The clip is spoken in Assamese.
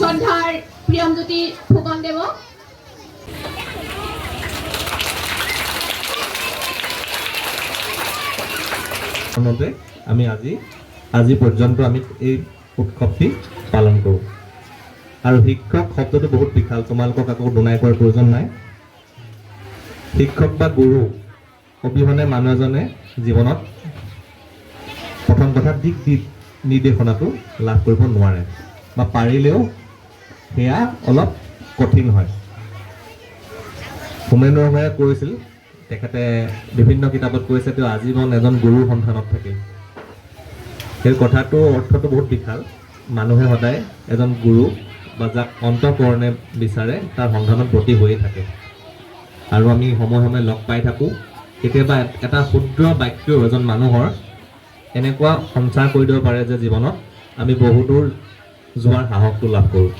শ্ৰদ্ধাৰ প্ৰিয়মজ্যোতি ফুকনদেব। আমি আজি পৰ্যন্ত আমি এই উৎসৱটি পালন কৰোঁ আৰু শিক্ষক শব্দটো বহুত বিশাল, তোমালোকক আকৌ দুনাই কৰাৰ প্ৰয়োজন নাই। শিক্ষক বা গুৰু অবিহনে মানুহ এজনে জীৱনত প্ৰথম কথা দিক নিৰ্দেশনাটো লাভ কৰিব নোৱাৰে বা পাৰিলেও সেয়া অলপ কঠিন হয়। হোমেন বৰগোহাঁয়ে কৈছিল, তেখেতে বিভিন্ন কিতাপত কৈছে তেওঁ আজীৱন এজন গুৰুৰ সন্ধানত থাকিল। সেই কথাটো অৰ্থটো বহুত বিশাল। মানুহে সদায় এজন গুৰু বা যাক অন্তঃকৰণে বিচাৰে তাৰ সন্ধানত ব্ৰতী হৈয়ে থাকে আৰু আমি সময়ে সময়ে লগ পাই থাকোঁ। কেতিয়াবা এটা ক্ষুদ্ৰ বাক্যও এজন মানুহৰ এনেকুৱা সঞ্চাৰ কৰি দিব পাৰে যে জীৱনত আমি বহুদূৰ যোৱাৰ সাহসটো লাভ কৰোঁ।